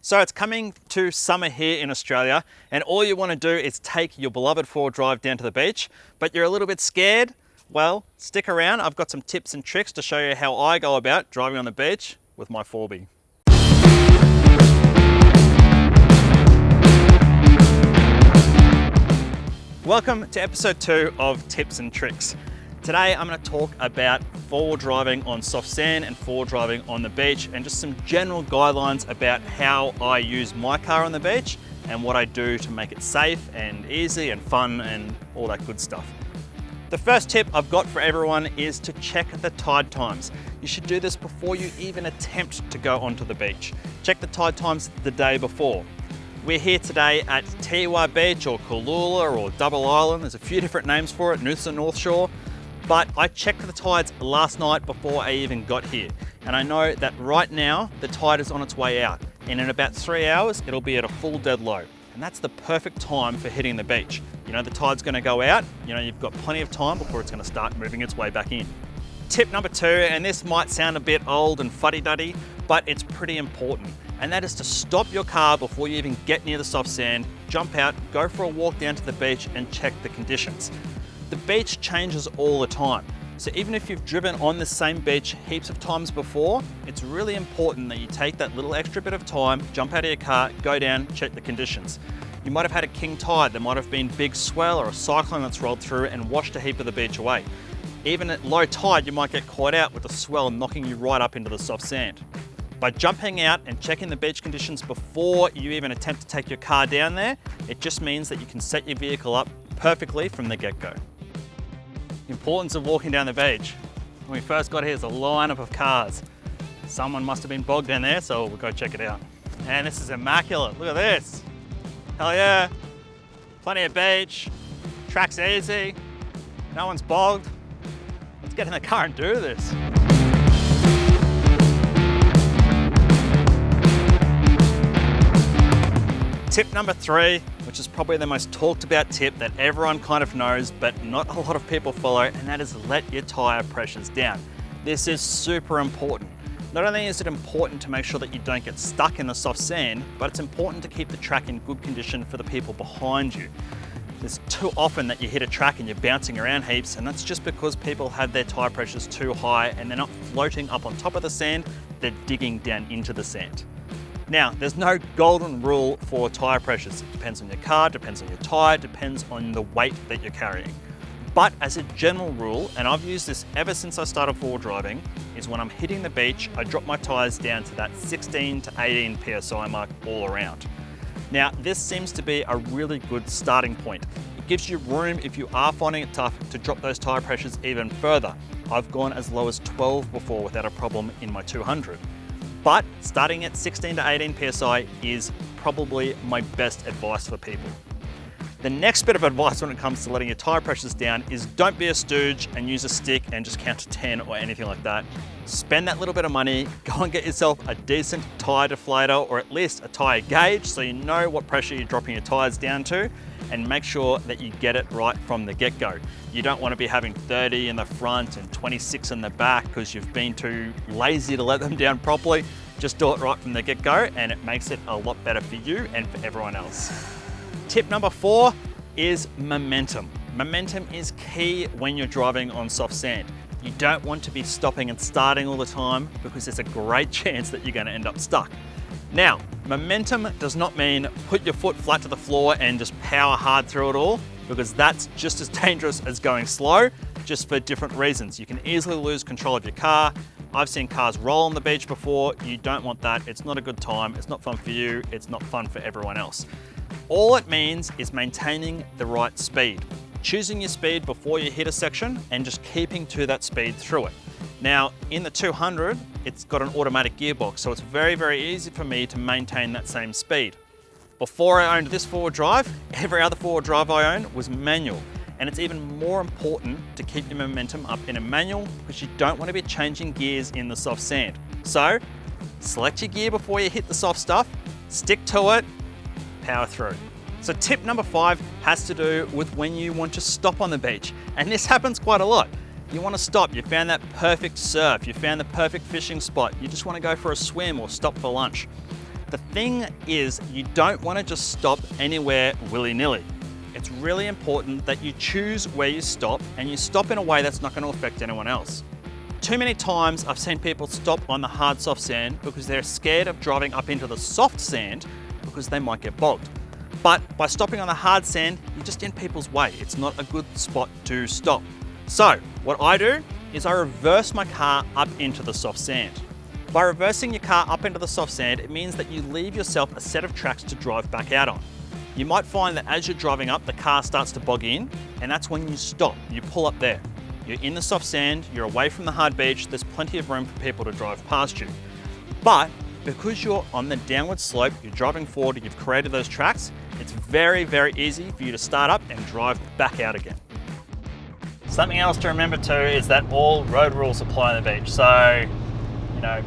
So it's coming to summer here in Australia, and all you want to do is take your beloved four-wheel drive down to the beach, but you're a little bit scared. Well, stick around. I've got some tips and tricks to show you how I go about driving on the beach with my 4B. Welcome to episode 2 of Tips and Tricks. Today I'm going to talk about four-wheel driving on soft sand and four-wheel driving on the beach, and just some general guidelines about how I use my car on the beach and what I do to make it safe and easy and fun and all that good stuff. The first tip I've got for everyone is to check the tide times. You should do this before you even attempt to go onto the beach. Check the tide times the day before. We're here today at Tiwa Beach or Cooloola or Double Island. There's a few different names for it, Noosa North Shore. But I checked the tides last night before I even got here. And I know that right now, the tide is on its way out. And in about 3 hours, it'll be at a full dead low. And that's the perfect time for hitting the beach. You know, the tide's gonna go out, you know, you've got plenty of time before it's gonna start moving its way back in. Tip number 2, and this might sound a bit old and fuddy-duddy, but it's pretty important. And that is to stop your car before you even get near the soft sand, jump out, go for a walk down to the beach and check the conditions. The beach changes all the time. So even if you've driven on the same beach heaps of times before, it's really important that you take that little extra bit of time, jump out of your car, go down, check the conditions. You might have had a king tide, there might have been big swell or a cyclone that's rolled through and washed a heap of the beach away. Even at low tide, you might get caught out with the swell knocking you right up into the soft sand. By jumping out and checking the beach conditions before you even attempt to take your car down there, it just means that you can set your vehicle up perfectly from the get-go. The importance of walking down the beach. When we first got here, there's a lineup of cars. Someone must have been bogged down there, so we'll go check it out. And this is immaculate, look at this. Hell yeah, plenty of beach, track's easy, no one's bogged. Let's get in the car and do this. Tip number 3, which is probably the most talked about tip that everyone kind of knows, but not a lot of people follow, and that is let your tire pressures down. This is super important. Not only is it important to make sure that you don't get stuck in the soft sand, but it's important to keep the track in good condition for the people behind you. It's too often that you hit a track and you're bouncing around heaps, and that's just because people have their tire pressures too high and they're not floating up on top of the sand, they're digging down into the sand. Now, there's no golden rule for tire pressures. It depends on your car, depends on your tire, depends on the weight that you're carrying. But as a general rule, and I've used this ever since I started four-wheel driving, is when I'm hitting the beach, I drop my tires down to that 16 to 18 PSI mark all around. Now, this seems to be a really good starting point. It gives you room, if you are finding it tough, to drop those tire pressures even further. I've gone as low as 12 before without a problem in my 200. But starting at 16 to 18 PSI is probably my best advice for people. The next bit of advice when it comes to letting your tire pressures down is don't be a stooge and use a stick and just count to 10 or anything like that. Spend that little bit of money, go and get yourself a decent tire deflator or at least a tire gauge so you know what pressure you're dropping your tires down to, and make sure that you get it right from the get-go. You don't want to be having 30 in the front and 26 in the back because you've been too lazy to let them down properly. Just do it right from the get-go and it makes it a lot better for you and for everyone else. Tip number 4 is momentum. Momentum is key when you're driving on soft sand. You don't want to be stopping and starting all the time because there's a great chance that you're going to end up stuck. Now, momentum does not mean put your foot flat to the floor and just power hard through it all, because that's just as dangerous as going slow, just for different reasons. You can easily lose control of your car. I've seen cars roll on the beach before. You don't want that. It's not a good time. It's not fun for you. It's not fun for everyone else. All it means is maintaining the right speed. Choosing your speed before you hit a section and just keeping to that speed through it. Now, in the 200, it's got an automatic gearbox, so it's very, very easy for me to maintain that same speed. Before I owned this four-wheel drive, every other four-wheel drive I owned was manual. And it's even more important to keep your momentum up in a manual because you don't want to be changing gears in the soft sand. So, select your gear before you hit the soft stuff, stick to it, power through. So tip number 5 has to do with when you want to stop on the beach. And this happens quite a lot. You want to stop, you found that perfect surf, you found the perfect fishing spot, you just want to go for a swim or stop for lunch. The thing is, you don't want to just stop anywhere willy-nilly. It's really important that you choose where you stop and you stop in a way that's not going to affect anyone else. Too many times I've seen people stop on the hard soft sand because they're scared of driving up into the soft sand because they might get bogged. But by stopping on the hard sand, you're just in people's way. It's not a good spot to stop. So what I do is I reverse my car up into the soft sand. By reversing your car up into the soft sand, it means that you leave yourself a set of tracks to drive back out on. You might find that as you're driving up, the car starts to bog in, and that's when you stop. You pull up there. You're in the soft sand, you're away from the hard beach, there's plenty of room for people to drive past you. But because you're on the downward slope, you're driving forward, you've created those tracks, it's very, very easy for you to start up and drive back out again. Something else to remember too is that all road rules apply on the beach. So,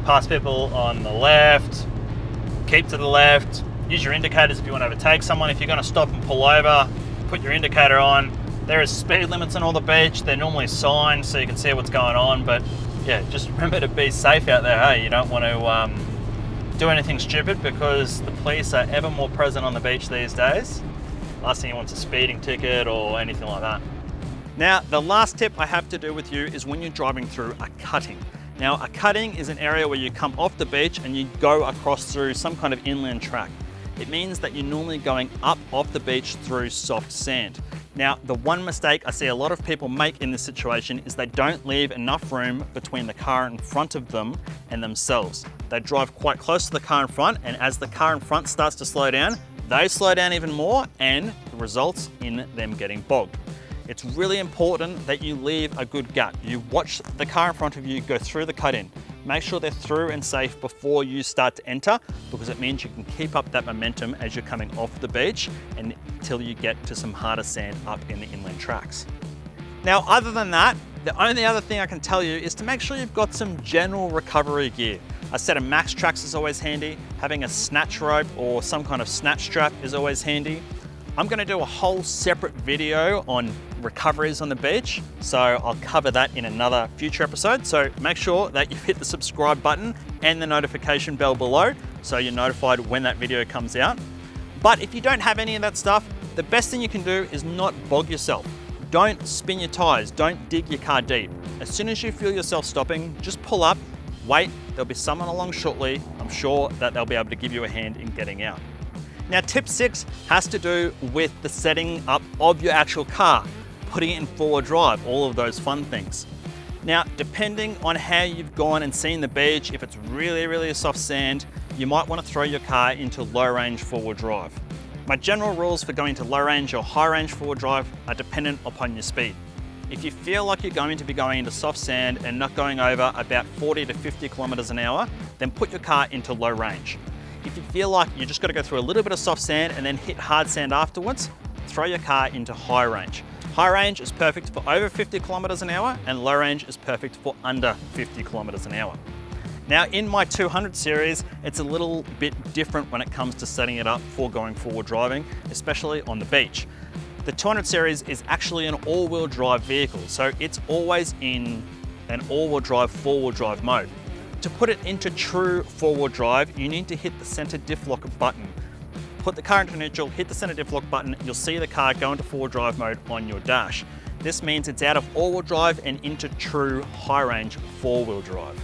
pass people on the left, keep to the left, use your indicators if you want to overtake someone. If you're going to stop and pull over, put your indicator on. There is speed limits on all the beach. They're normally signed so you can see what's going on, but yeah, just remember to be safe out there. Hey, you don't want to do anything stupid because the police are ever more present on the beach these days. Last thing you want is a speeding ticket or anything like that. Now, the last tip I have to do with you is when you're driving through a cutting. Now, a cutting is an area where you come off the beach and you go across through some kind of inland track. It means that you're normally going up off the beach through soft sand. Now, the one mistake I see a lot of people make in this situation is they don't leave enough room between the car in front of them and themselves. They drive quite close to the car in front, and as the car in front starts to slow down, they slow down even more, and it results in them getting bogged. It's really important that you leave a good gap. You watch the car in front of you go through the cut-in. Make sure they're through and safe before you start to enter, because it means you can keep up that momentum as you're coming off the beach and until you get to some harder sand up in the inland tracks. Now, other than that, the only other thing I can tell you is to make sure you've got some general recovery gear. A set of max tracks is always handy. Having a snatch rope or some kind of snatch strap is always handy. I'm going to do a whole separate video on recoveries on the beach, so I'll cover that in another future episode. So make sure that you hit the subscribe button and the notification bell below so you're notified when that video comes out. But if you don't have any of that stuff, the best thing you can do is not bog yourself. Don't spin your tires, don't dig your car deep. As soon as you feel yourself stopping, just pull up, wait, there'll be someone along shortly. I'm sure that they'll be able to give you a hand in getting out. Now, tip 6 has to do with the setting up of your actual car, putting it in forward drive, all of those fun things. Now, depending on how you've gone and seen the beach, if it's really, really soft sand, you might want to throw your car into low range forward drive. My general rules for going to low range or high range forward drive are dependent upon your speed. If you feel like you're going to be going into soft sand and not going over about 40 to 50 kilometers an hour, then put your car into low range. If you feel like you just got to go through a little bit of soft sand and then hit hard sand afterwards, throw your car into high range. High range is perfect for over 50 kilometers an hour and low range is perfect for under 50 kilometers an hour. Now, in my 200 series, it's a little bit different when it comes to setting it up for going forward driving, especially on the beach. The 200 series is actually an all-wheel drive vehicle, so it's always in an all-wheel drive, four-wheel drive mode. To put it into true forward drive, you need to hit the center diff lock button. Put the car into neutral, hit the center diff lock button, you'll see the car go into forward drive mode on your dash. This means it's out of all-wheel drive and into true high-range four-wheel drive.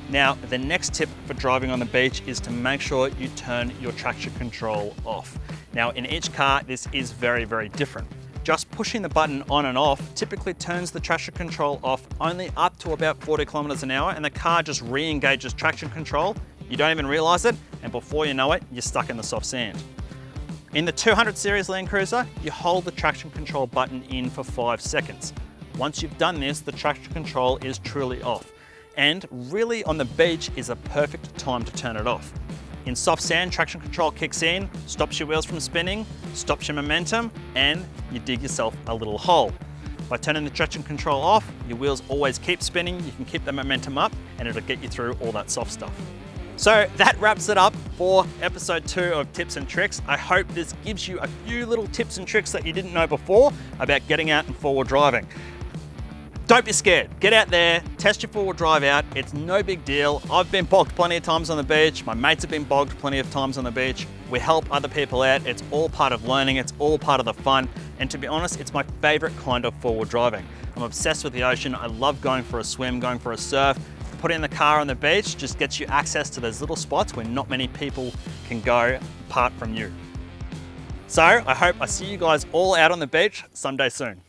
Now, the next tip for driving on the beach is to make sure you turn your traction control off. Now, in each car, this is very, very different. Just pushing the button on and off typically turns the traction control off only up to about 40 kilometers an hour, and the car just re-engages traction control. You don't even realize it, and before you know it, you're stuck in the soft sand. In the 200 series Land Cruiser, you hold the traction control button in for 5 seconds. Once you've done this, the traction control is truly off. And really on the beach is a perfect time to turn it off. In soft sand, traction control kicks in, stops your wheels from spinning, stops your momentum, and you dig yourself a little hole. By turning the traction control off, your wheels always keep spinning, you can keep the momentum up, and it'll get you through all that soft stuff. So that wraps it up for episode 2 of Tips and Tricks. I hope this gives you a few little tips and tricks that you didn't know before about getting out and forward driving. Don't be scared. Get out there, test your four-wheel drive out. It's no big deal. I've been bogged plenty of times on the beach. My mates have been bogged plenty of times on the beach. We help other people out. It's all part of learning. It's all part of the fun. And to be honest, it's my favorite kind of four-wheel driving. I'm obsessed with the ocean. I love going for a swim, going for a surf. Putting the car on the beach just gets you access to those little spots where not many people can go apart from you. So I hope I see you guys all out on the beach someday soon.